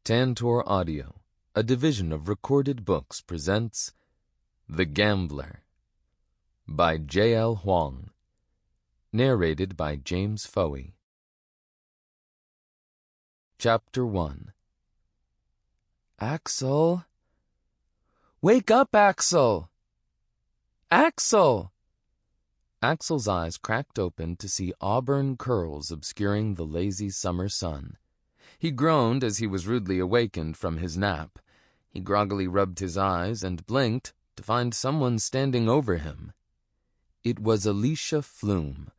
Tantor Audio, a division of Recorded Books, presents The Gambler by J.L. Huang, narrated by James Fouhey. Chapter 1. Axel? Wake up, Axel! Axel! Axel's eyes cracked open to see auburn curls obscuring the lazy summer sun. He groaned as he was rudely awakened from his nap. He groggily rubbed his eyes and blinked to find someone standing over him. It was Alicia Flume,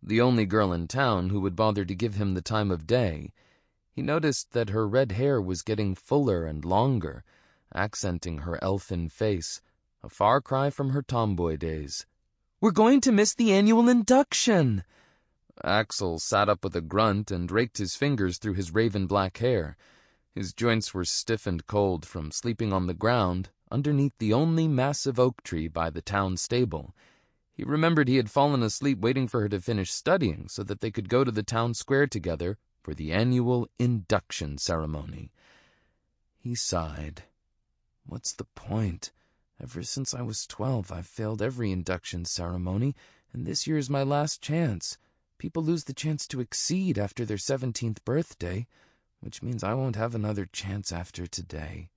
the only girl in town who would bother to give him the time of day. He noticed that her red hair was getting fuller and longer, accenting her elfin face, a far cry from her tomboy days. "We're going to miss the annual induction!" Axel sat up with a grunt and raked his fingers through his raven-black hair. His joints were stiff and cold from sleeping on the ground underneath the only massive oak tree by the town stable. He remembered he had fallen asleep waiting for her to finish studying so that they could go to the town square together for the annual induction ceremony. He sighed. What's the point? Ever since I was 12, I've failed every induction ceremony, and this year is my last chance. People lose the chance to exceed after their 17th birthday, which means I won't have another chance after today.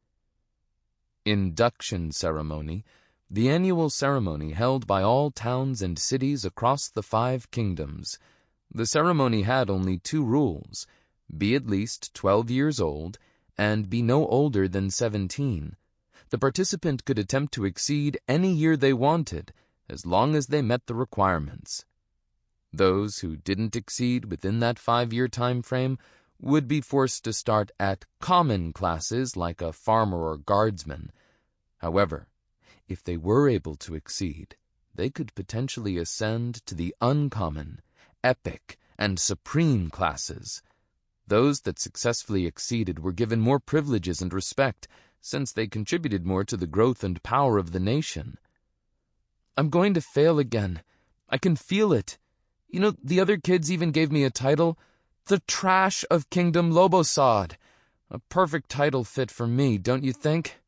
Induction ceremony, the annual ceremony held by all towns and cities across the 5 kingdoms. The ceremony had only 2 rules: be at least 12 years old, and be no older than 17. The participant could attempt to exceed any year they wanted, as long as they met the requirements. Those who didn't exceed within that 5-year time frame would be forced to start at common classes like a farmer or guardsman. However, if they were able to exceed, they could potentially ascend to the uncommon, epic, and supreme classes. Those that successfully exceeded were given more privileges and respect, since they contributed more to the growth and power of the nation. I'm going to fail again. I can feel it. You know, the other kids even gave me a title, the Trash of Kingdom Lobosod. A perfect title fit for me, don't you think?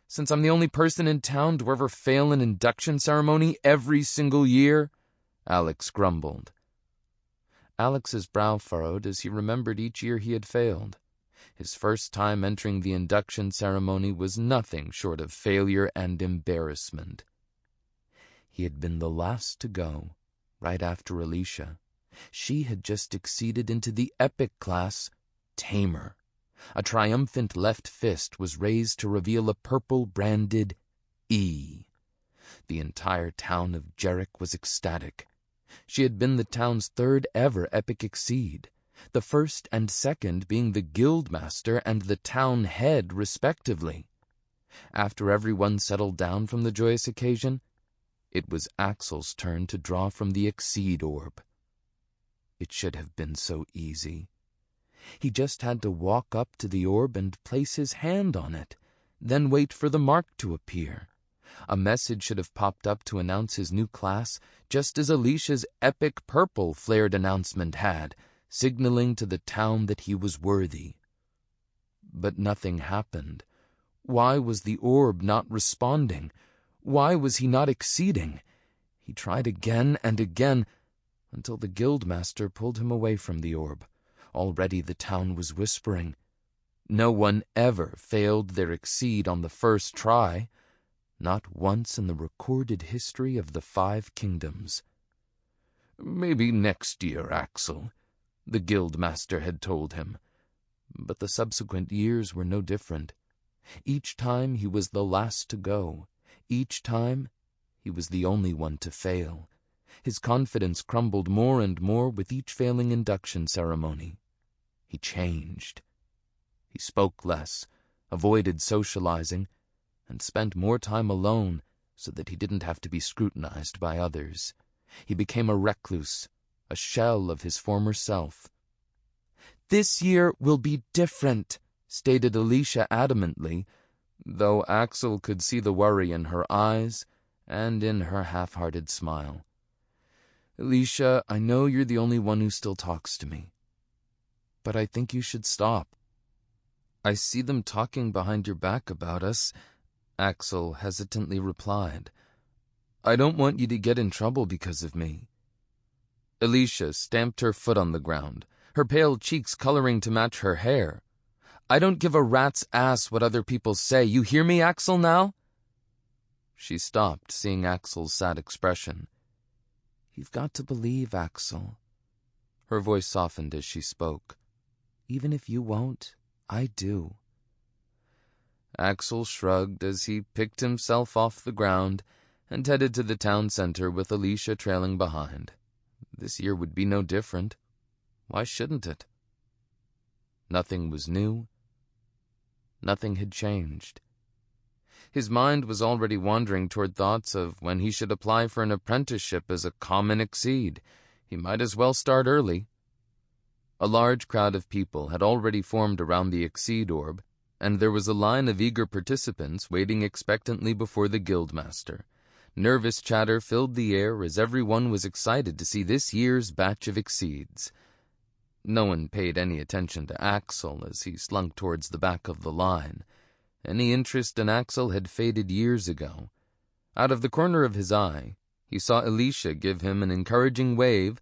Since I'm the only person in town to ever fail an induction ceremony every single year, Alex grumbled. Alex's brow furrowed as he remembered each year he had failed. His first time entering the induction ceremony was nothing short of failure and embarrassment. He had been the last to go, right after Alicia. She had just exceeded into the epic class, Tamer. A triumphant left fist was raised to reveal a purple-branded E. The entire town of Jarek was ecstatic. She had been the town's 3rd ever epic exceed, the first and second being the guildmaster and the town head, respectively. After everyone settled down from the joyous occasion, it was Axel's turn to draw from the Exceed orb. It should have been so easy. He just had to walk up to the orb and place his hand on it, then wait for the mark to appear. A message should have popped up to announce his new class, just as Alicia's epic purple flared announcement had, signaling to the town that he was worthy. But nothing happened. Why was the orb not responding? Why was he not exceeding? He tried again and again, until the guildmaster pulled him away from the orb. Already the town was whispering. No one ever failed their exceed on the first try, not once in the recorded history of the 5 kingdoms. "Maybe next year, Axel," the guildmaster had told him. But the subsequent years were no different. Each time he was the last to go. Each time, he was the only one to fail. His confidence crumbled more and more with each failing induction ceremony. He changed. He spoke less, avoided socializing, and spent more time alone so that he didn't have to be scrutinized by others. He became a recluse, a shell of his former self. "This year will be different," stated Alicia adamantly, though Axel could see the worry in her eyes and in her half-hearted smile. "Alicia, I know you're the only one who still talks to me, but I think you should stop." "I see them talking behind your back about us," Axel hesitantly replied. "I don't want you to get in trouble because of me." Alicia stamped her foot on the ground, her pale cheeks coloring to match her hair. "I don't give a rat's ass what other people say. You hear me, Axel Nal?" She stopped, seeing Axel's sad expression. "You've got to believe, Axel." Her voice softened as she spoke. "Even if you won't, I do." Axel shrugged as he picked himself off the ground and headed to the town center with Alicia trailing behind. This year would be no different. Why shouldn't it? Nothing was new. Nothing had changed. His mind was already wandering toward thoughts of when he should apply for an apprenticeship as a common exceed. He might as well start early. A large crowd of people had already formed around the exceed orb, and there was a line of eager participants waiting expectantly before the guildmaster. Nervous chatter filled the air as everyone was excited to see this year's batch of exceeds. No one paid any attention to Axel as he slunk towards the back of the line. Any interest in Axel had faded years ago. Out of the corner of his eye, he saw Alicia give him an encouraging wave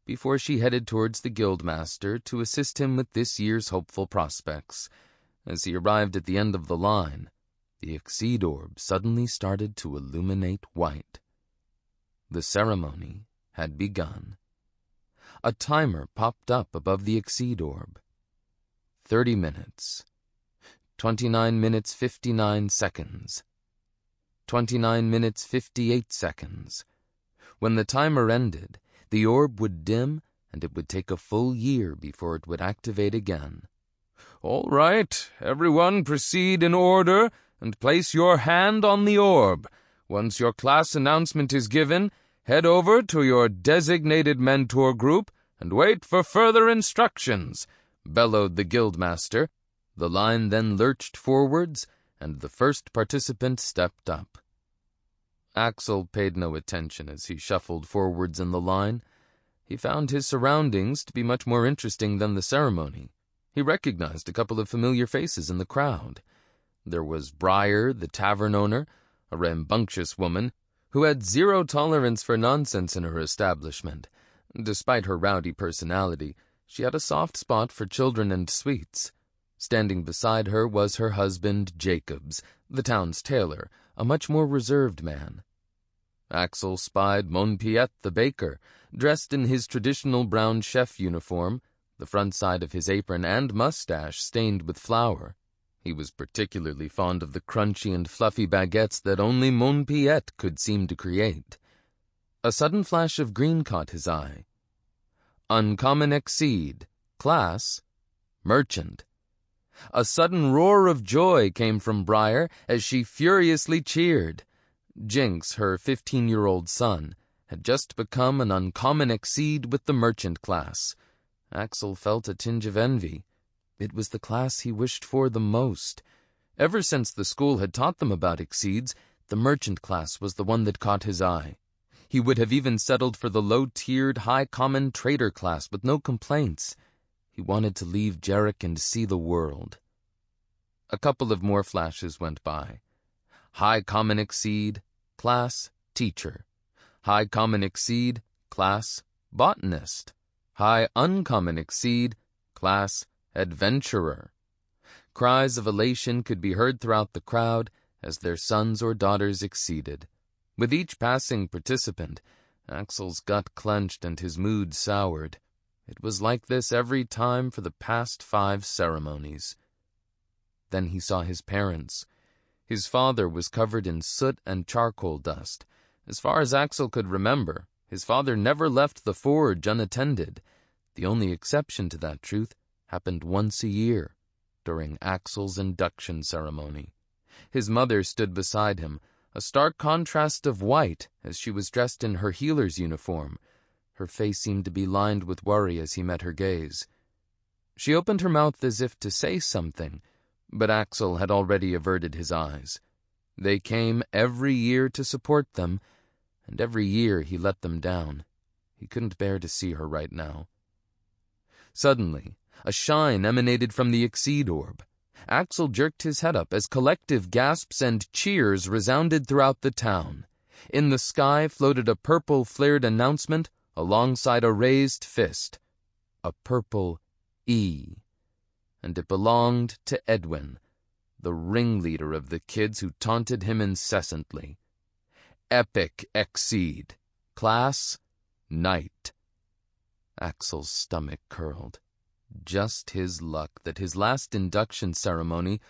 before she headed towards the guildmaster to assist him with this year's hopeful prospects. As he arrived at the end of the line, the exceed orb suddenly started to illuminate white. The ceremony had begun. A timer popped up above the exceed orb. 30 minutes. 29 minutes 59 seconds. 29 minutes 58 seconds. When the timer ended, the orb would dim, and it would take a full year before it would activate again. "All right, everyone proceed in order and place your hand on the orb. Once your class announcement is given, head over to your designated mentor group and wait for further instructions," bellowed the guildmaster. The line then lurched forwards, and the first participant stepped up. Axel paid no attention as he shuffled forwards in the line. He found his surroundings to be much more interesting than the ceremony. He recognized a couple of familiar faces in the crowd. There was Briar, the tavern owner, a rambunctious woman who had zero tolerance for nonsense in her establishment. Despite her rowdy personality, she had a soft spot for children and sweets. Standing beside her was her husband, Jacobs, the town's tailor, a much more reserved man. Axel spied Monpiet the baker, dressed in his traditional brown chef uniform, the front side of his apron and mustache stained with flour. He was particularly fond of the crunchy and fluffy baguettes that only Monpiet could seem to create. A sudden flash of green caught his eye. Uncommon exceed. Class. Merchant. A sudden roar of joy came from Briar as she furiously cheered. Jinx, her 15-year-old son, had just become an uncommon exceed with the merchant class. Axel felt a tinge of envy. It was the class he wished for the most. Ever since the school had taught them about exceeds, the merchant class was the one that caught his eye. He would have even settled for the low-tiered, high-common trader class with no complaints. He wanted to leave Jarek and see the world. A couple of more flashes went by. High common exceed, class, teacher. High common exceed, class, botanist. High uncommon exceed, class, adventurer. Cries of elation could be heard throughout the crowd as their sons or daughters exceeded. With each passing participant, Axel's gut clenched and his mood soured. It was like this every time for the past 5 ceremonies. Then he saw his parents. His father was covered in soot and charcoal dust. As far as Axel could remember, his father never left the forge unattended. The only exception to that truth happened once a year, during Axel's induction ceremony. His mother stood beside him, a stark contrast of white as she was dressed in her healer's uniform. Her face seemed to be lined with worry as he met her gaze. She opened her mouth as if to say something, but Axel had already averted his eyes. They came every year to support them, and every year he let them down. He couldn't bear to see her right now. Suddenly, a shine emanated from the exceed orb. Axel jerked his head up as collective gasps and cheers resounded throughout the town. In the sky floated a purple flared announcement alongside a raised fist. A purple E. And it belonged to Edwin, the ringleader of the kids who taunted him incessantly. Epic Exceed. Class, Night. Axel's stomach curled. Just his luck that his last induction ceremony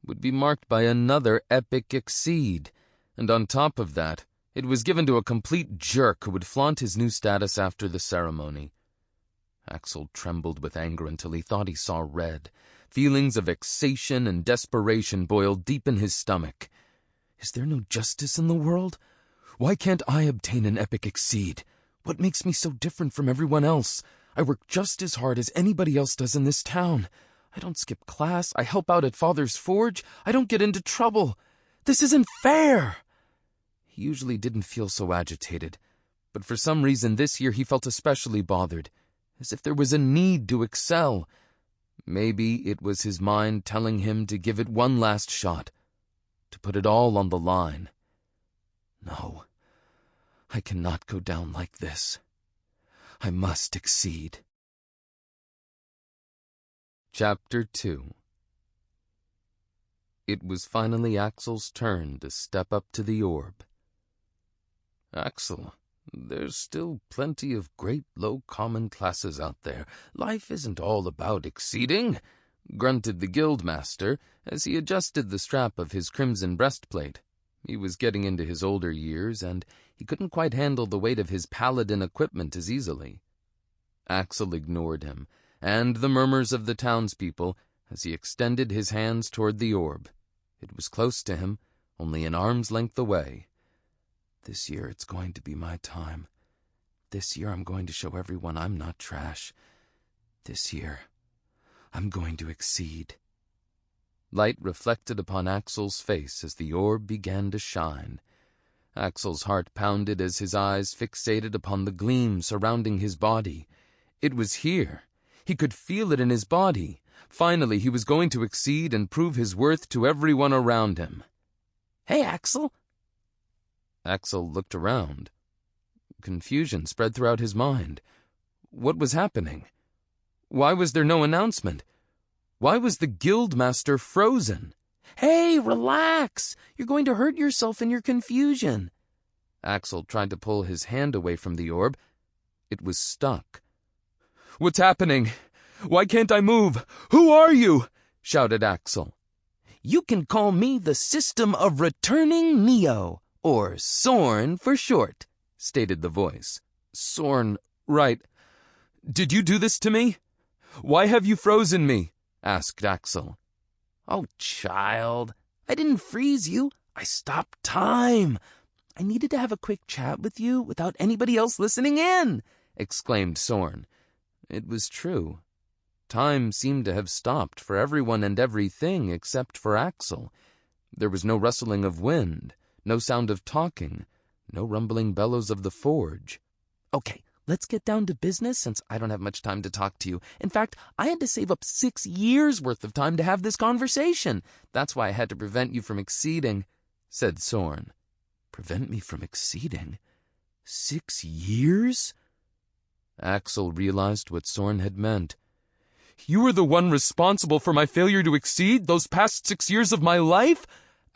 would be marked by another epic exceed, and on top of that, it was given to a complete jerk who would flaunt his new status after the ceremony. Axel trembled with anger until he thought he saw red. Feelings of vexation and desperation boiled deep in his stomach. Is there no justice in the world? Why can't I obtain an epic exceed? What makes me so different from everyone else? I work just as hard as anybody else does in this town. I don't skip class. I help out at Father's forge. I don't get into trouble. This isn't fair. He usually didn't feel so agitated, but for some reason this year he felt especially bothered, as if there was a need to excel. Maybe it was his mind telling him to give it one last shot, to put it all on the line. No, I cannot go down like this. I must exceed. Chapter 2. It was finally Axel's turn to step up to the orb. Axel, there's still plenty of great low common classes out there. Life isn't all about exceeding, grunted the guildmaster as he adjusted the strap of his crimson breastplate. He was getting into his older years, and he couldn't quite handle the weight of his paladin equipment as easily. Axel ignored him, and the murmurs of the townspeople, as he extended his hands toward the orb. It was close to him, only an arm's length away. This year it's going to be my time. This year I'm going to show everyone I'm not trash. This year I'm going to exceed. Light reflected upon Axel's face as the orb began to shine. Axel's heart pounded as his eyes fixated upon the gleam surrounding his body. It was here. He could feel it in his body. Finally, he was going to exceed and prove his worth to everyone around him. "Hey, Axel!" Axel looked around. Confusion spread throughout his mind. What was happening? Why was there no announcement? Why was the guildmaster frozen? "Hey, relax! You're going to hurt yourself in your confusion." Axel tried to pull his hand away from the orb. It was stuck. "What's happening? Why can't I move? Who are you?" shouted Axel. "You can call me the System of Returning Neo, or Sorn for short," stated the voice. "Sorn, right. Did you do this to me? Why have you frozen me?" asked Axel. "Oh, child, I didn't freeze you. I stopped time. I needed to have a quick chat with you without anybody else listening in," exclaimed Sorn. It was true. Time seemed to have stopped for everyone and everything except for Axel. There was no rustling of wind, no sound of talking, no rumbling bellows of the forge. "Okay, let's get down to business since I don't have much time to talk to you. In fact, I had to save up 6 years' worth of time to have this conversation. That's why I had to prevent you from exceeding," said Sorn. "Prevent me from exceeding? 6 years?" Axel realized what Sorn had meant. "You were the one responsible for my failure to exceed those past 6 years of my life?"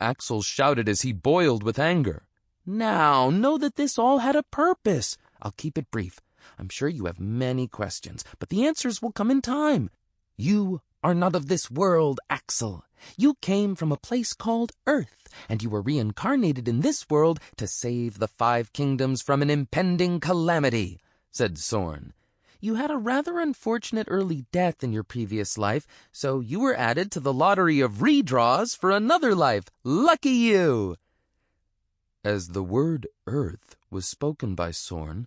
Axel shouted as he boiled with anger. "Now, know that this all had a purpose. I'll keep it brief. I'm sure you have many questions, but the answers will come in time. You are not of this world, Axel. You came from a place called Earth, and you were reincarnated in this world to save the 5 kingdoms from an impending calamity," said Sorn. "You had a rather unfortunate early death in your previous life, so you were added to the lottery of redraws for another life. Lucky you!" As the word Earth was spoken by Sorn,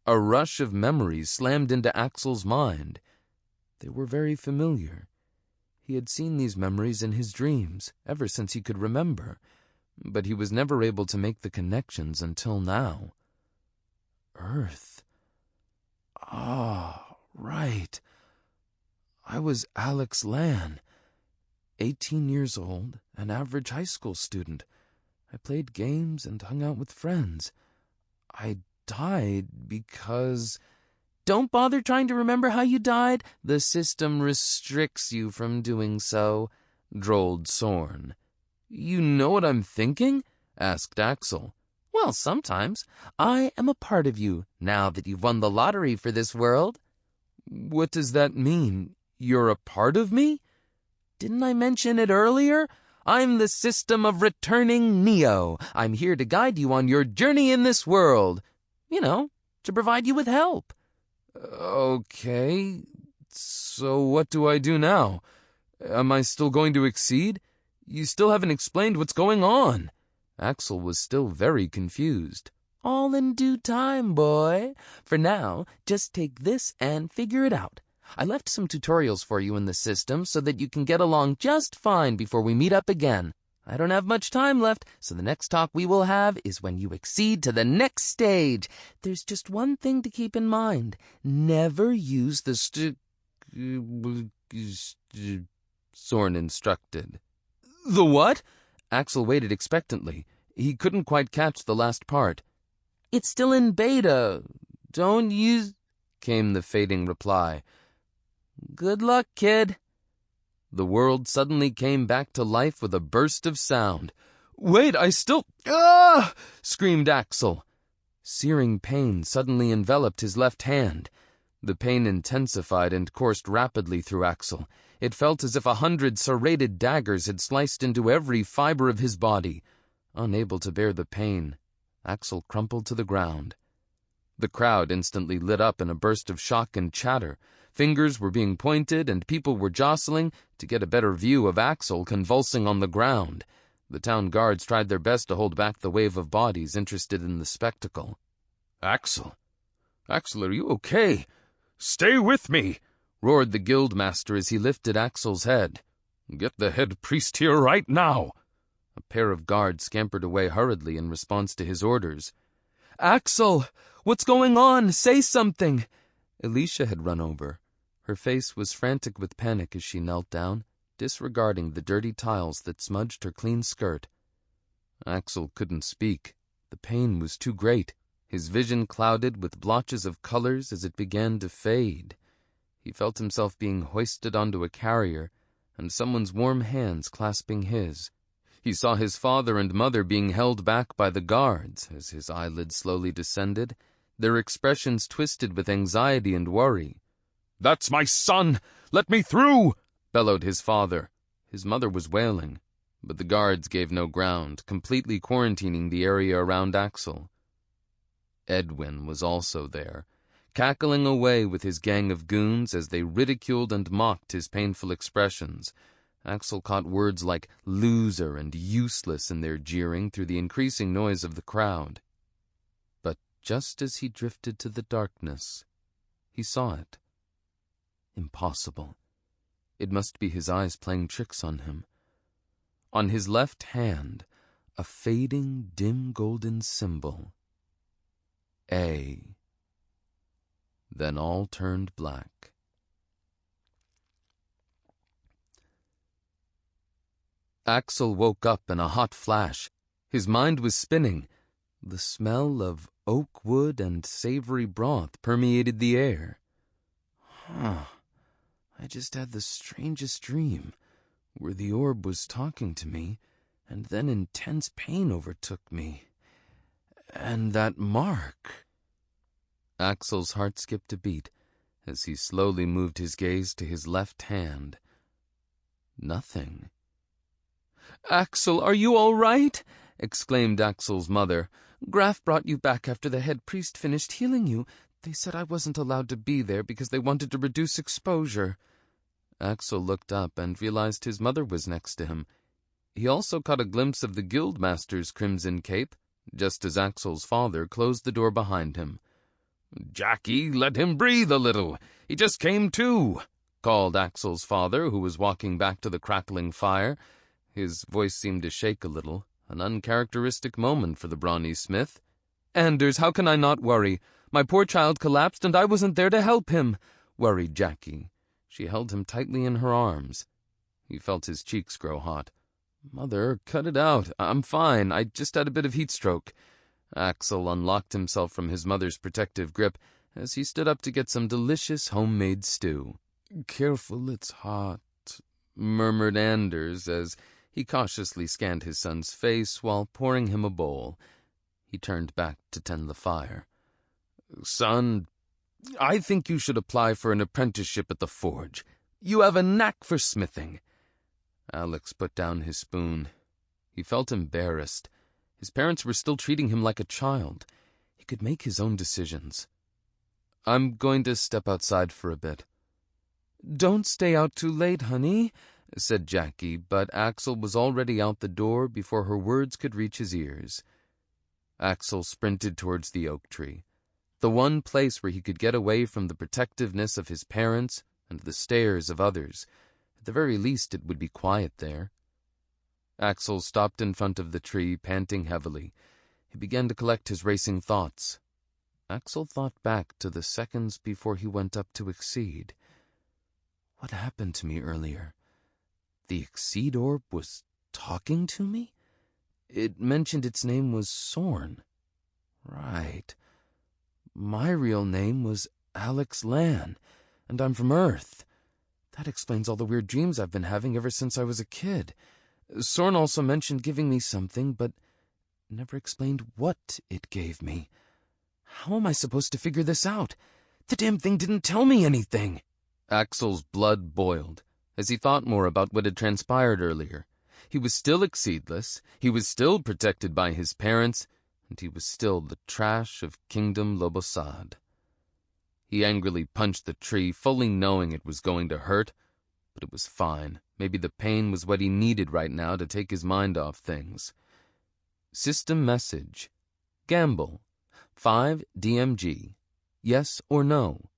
a rush of memories slammed into Axel's mind. They were very familiar. He had seen these memories in his dreams ever since he could remember, but he was never able to make the connections until now. Earth. Ah, right. I was Alex Lan. 18 years old, an average high school student. I played games and hung out with friends. I died because... Don't bother trying to remember how you died. The system restricts you from doing so, drawled Sorn. You know what I'm thinking? Asked Axel. Well, sometimes. I am a part of you, now that you've won the lottery for this world. What does that mean? You're a part of me? Didn't I mention it earlier? I'm the system of returning Neo. I'm here to guide you on your journey in this world. You know, to provide you with help. Okay, so what do I do now? Am I still going to exceed? You still haven't explained what's going on. Axel was still very confused. All in due time, boy. For now, just take this and figure it out. I left some tutorials for you in the system so that you can get along just fine before we meet up again. I don't have much time left, so the next talk we will have is when you exceed to the next stage. There's just one thing to keep in mind. Never use the Sorn instructed. The what? Axel waited expectantly. He couldn't quite catch the last part. It's still in beta. Don't use... came the fading reply. Good luck, kid. The world suddenly came back to life with a burst of sound. Wait, I still... Ah! Screamed Axel. Searing pain suddenly enveloped his left hand. The pain intensified and coursed rapidly through Axel. It felt as if 100 serrated daggers had sliced into every fiber of his body. Unable to bear the pain, Axel crumpled to the ground. The crowd instantly lit up in a burst of shock and chatter. Fingers were being pointed and people were jostling to get a better view of Axel convulsing on the ground. The town guards tried their best to hold back the wave of bodies interested in the spectacle. Axel, are you okay? Stay with me, roared the guildmaster as he lifted Axel's head. Get the head priest here right now. A pair of guards scampered away hurriedly in response to his orders. Axel, what's going on? Say something. Alicia had run over. Her face was frantic with panic as she knelt down, disregarding the dirty tiles that smudged her clean skirt. Axel couldn't speak. The pain was too great. His vision clouded with blotches of colors as it began to fade. He felt himself being hoisted onto a carrier, and someone's warm hands clasping his. He saw his father and mother being held back by the guards as his eyelids slowly descended, their expressions twisted with anxiety and worry. "That's my son! Let me through!" bellowed his father. His mother was wailing, but the guards gave no ground, completely quarantining the area around Axel. Edwin was also there, cackling away with his gang of goons as they ridiculed and mocked his painful expressions. Axel caught words like loser and useless in their jeering through the increasing noise of the crowd. But just as he drifted to the darkness, he saw it. Impossible. It must be his eyes playing tricks on him. On his left hand, a fading, dim golden symbol. A. Then all turned black. Axel woke up in a hot flash. His mind was spinning. The smell of oak wood and savory broth permeated the air. I just had the strangest dream, where the orb was talking to me, and then intense pain overtook me. And that mark... Axel's heart skipped a beat as he slowly moved his gaze to his left hand. Nothing. "Axel, are you all right?" exclaimed Axel's mother. "Graf brought you back after the head priest finished healing you. They said I wasn't allowed to be there because they wanted to reduce exposure." Axel looked up and realized his mother was next to him. He also caught a glimpse of the guildmaster's crimson cape, just as Axel's father closed the door behind him. "Jackie, let him breathe a little. He just came to," called Axel's father, who was walking back to the crackling fire. His voice seemed to shake a little, an uncharacteristic moment for the brawny smith. "Anders, how can I not worry? My poor child collapsed and I wasn't there to help him," worried Jackie. She held him tightly in her arms. He felt his cheeks grow hot. "Mother, cut it out. I'm fine. I just had a bit of heat stroke." Axel unlocked himself from his mother's protective grip as he stood up to get some delicious homemade stew. "Careful, it's hot," murmured Anders as he cautiously scanned his son's face while pouring him a bowl. He turned back to tend the fire. "Son, I think you should apply for an apprenticeship at the forge. You have a knack for smithing." Alex put down his spoon. He felt embarrassed. His parents were still treating him like a child. He could make his own decisions. "I'm going to step outside for a bit." "Don't stay out too late, honey," said Jackie, but Axel was already out the door before her words could reach his ears. Axel sprinted towards the oak tree, the one place where he could get away from the protectiveness of his parents and the stares of others. At the very least, it would be quiet there. Axel stopped in front of the tree, panting heavily. He began to collect his racing thoughts. Axel thought back to the seconds before he went up to Exceed. What happened to me earlier? The Exceed orb was talking to me? It mentioned its name was Sorn. Right. My real name was Alex Lan, and I'm from Earth. That explains all the weird dreams I've been having ever since I was a kid. Sorn also mentioned giving me something, but never explained what it gave me. How am I supposed to figure this out? The damn thing didn't tell me anything. Axel's blood boiled as he thought more about what had transpired earlier. He was still Exceedless, he was still protected by his parents, and he was still the trash of Kingdom Lobosad. He angrily punched the tree, fully knowing it was going to hurt, but it was fine. Maybe the pain was what he needed right now to take his mind off things. System message. Gamble. 5 DMG. Yes or no.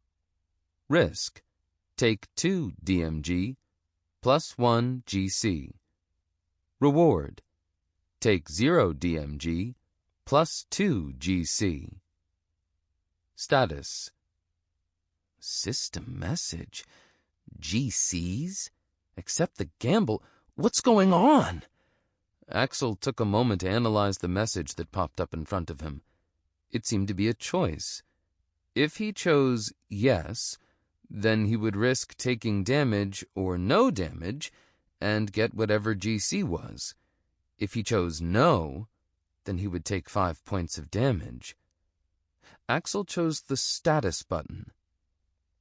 Risk. Take 2 DMG. Plus 1 GC. Reward. Take 0 DMG. Plus 2 GC. Status. System message. GCs? Accept the gamble. What's going on? Axel took a moment to analyze the message that popped up in front of him. It seemed to be a choice. If he chose yes, then he would risk taking damage or no damage and get whatever GC was. If he chose no, then he would take 5 points of damage. Axel chose the status button.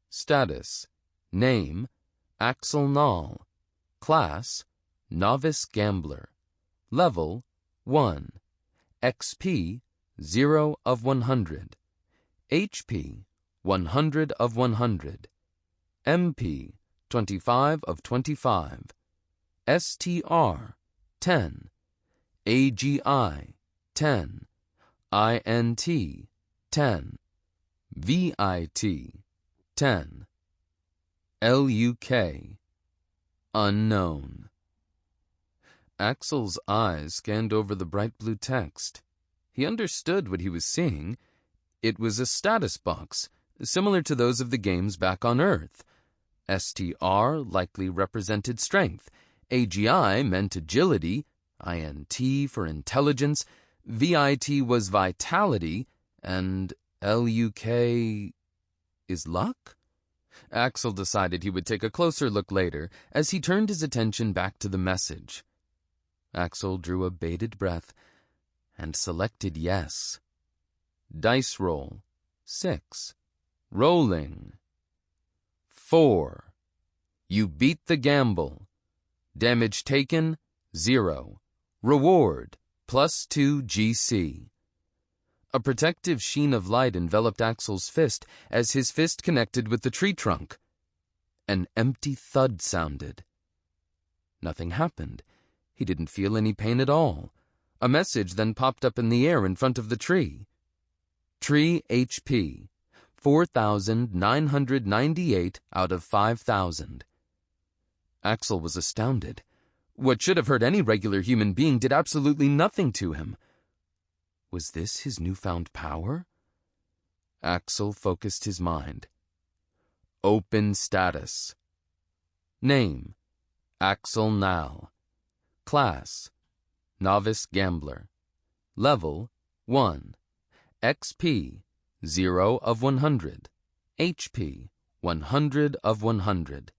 Status. Name. Axel Nal. Class. Novice Gambler. Level. 1. XP. 0 of 100. HP. 100 of 100. MP. 25 of 25. STR. 10. AGI. 10. INT. 10. VIT. 10. LUK. Unknown. Axel's eyes scanned over the bright blue text. He understood what he was seeing. It was a status box, similar to those of the games back on Earth. STR likely represented strength. AGI meant agility. INT for intelligence. VIT was vitality. And LUK is luck? Axel decided he would take a closer look later as he turned his attention back to the message. Axel drew a bated breath and selected yes. Dice roll. 6. Rolling. 4. You beat the gamble. Damage taken, 0. Reward, plus 2 GC. A protective sheen of light enveloped Axel's fist as his fist connected with the tree trunk. An empty thud sounded. Nothing happened. He didn't feel any pain at all. A message then popped up in the air in front of the tree. Tree HP, 4,998 out of 5,000. Axel was astounded. What should have hurt any regular human being did absolutely nothing to him. Was this his newfound power? Axel focused his mind. Open status. Name. Axel Nal. Class: Novice Gambler. Level: 1. XP: 0 of 100. HP: 100 of 100.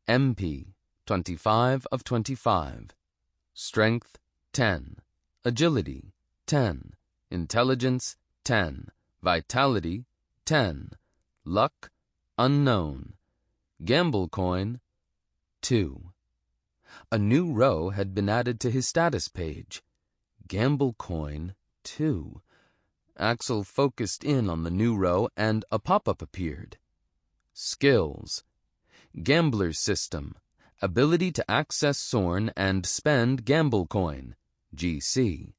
MP: 25 of 25. Strength: 10. Agility: 10. Intelligence: 10. Vitality: 10. Luck: unknown. Gamble coin: 2. A new row had been added to his status page. Gamble coin: 2. Axel focused in on the new row and a pop-up appeared. Skills: Gambler's System. Ability to access Sorn and spend Gamble Coin, GC.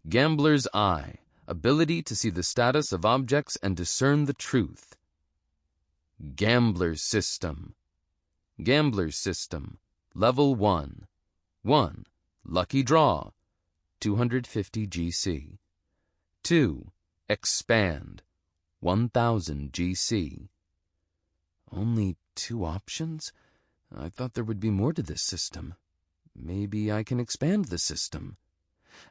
Gambler's Eye. Ability to see the status of objects and discern the truth. Gambler's System. Gambler's System. Level 1. 1. Lucky Draw, 250 GC. 2. Expand, 1000 GC. Only 2 options? I thought there would be more to this system. Maybe I can expand the system.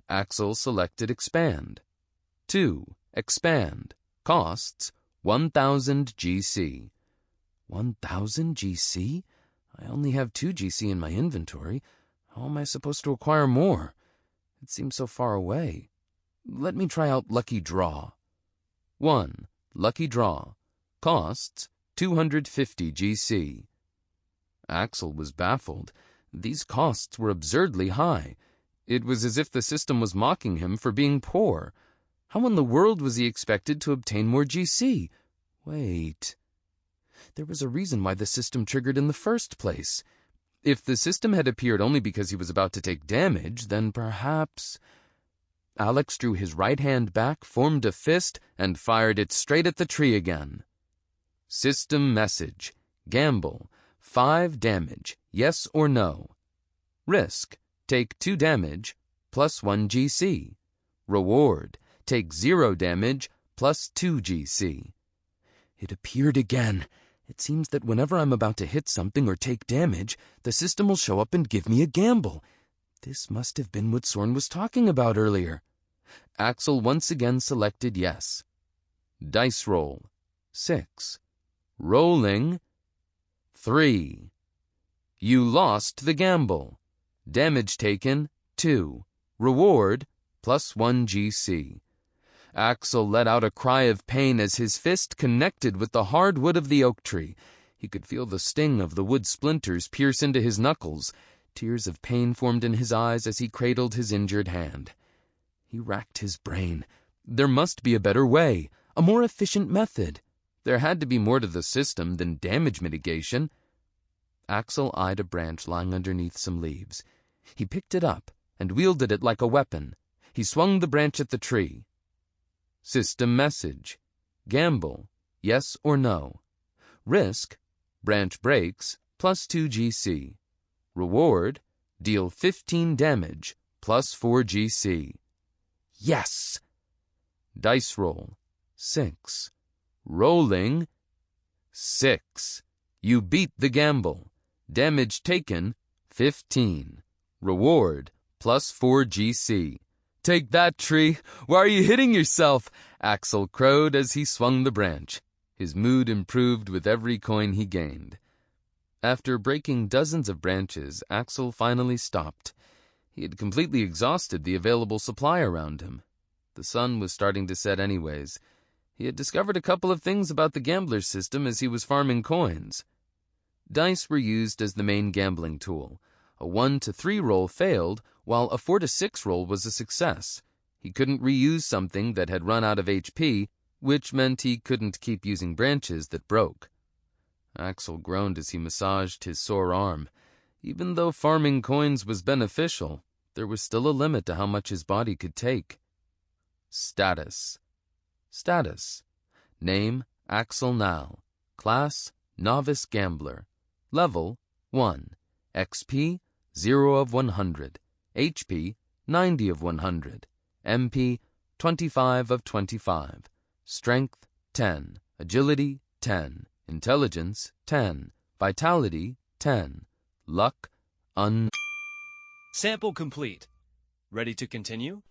Axel selected Expand. 2. Expand. Costs 1000 GC. 1000 GC? I only have 2 GC in my inventory. How am I supposed to acquire more? It seems so far away. Let me try out Lucky Draw. 1. Lucky Draw. Costs 250 GC. Axel was baffled. These costs were absurdly high. It was as if the system was mocking him for being poor. How in the world was he expected to obtain more GC? Wait. There was a reason why the system triggered in the first place. If the system had appeared only because he was about to take damage, then perhaps... Alex drew his right hand back, formed a fist, and fired it straight at the tree again. System message. Gamble. 5 damage. Yes or no. Risk. Take 2 damage, plus 1 GC. Reward. Take 0 damage, plus 2 GC. It appeared again. It seems that whenever I'm about to hit something or take damage, the system will show up and give me a gamble. This must have been what Sorn was talking about earlier. Axel once again selected yes. Dice roll. 6. Rolling. 3. You lost the gamble. Damage taken, 2. Reward, plus 1 GC. Axel let out a cry of pain as his fist connected with the hard wood of the oak tree. He could feel the sting of the wood splinters pierce into his knuckles. Tears of pain formed in his eyes as he cradled his injured hand. He racked his brain. There must be a better way, a more efficient method. There had to be more to the system than damage mitigation. Axel eyed a branch lying underneath some leaves. He picked it up and wielded it like a weapon. He swung the branch at the tree. System message. Gamble. Yes or no. Risk. Branch breaks, plus 2 GC. Reward. Deal 15 damage, plus 4 GC. Yes! Dice roll. 6. Rolling. 6. You beat the gamble. Damage taken, 15. Reward, plus 4 GC. Take that, tree. Why are you hitting yourself? Axel crowed as he swung the branch. His mood improved with every coin he gained. After breaking dozens of branches, Axel finally stopped. He had completely exhausted the available supply around him. The sun was starting to set anyways. He had discovered a couple of things about the gambler's system as he was farming coins. Dice were used as the main gambling tool. A 1 to 3 roll failed, while a 4 to 6 roll was a success. He couldn't reuse something that had run out of HP, which meant he couldn't keep using branches that broke. Axel groaned as he massaged his sore arm. Even though farming coins was beneficial, there was still a limit to how much his body could take. Status. Status. Name, Axel Nal. Class, Novice Gambler. Level, 1. XP, 0 of 100. HP, 90 of 100. MP, 25 of 25. Strength, 10. Agility, 10. Intelligence, 10. Vitality, 10. Luck, Sample complete. Ready to continue?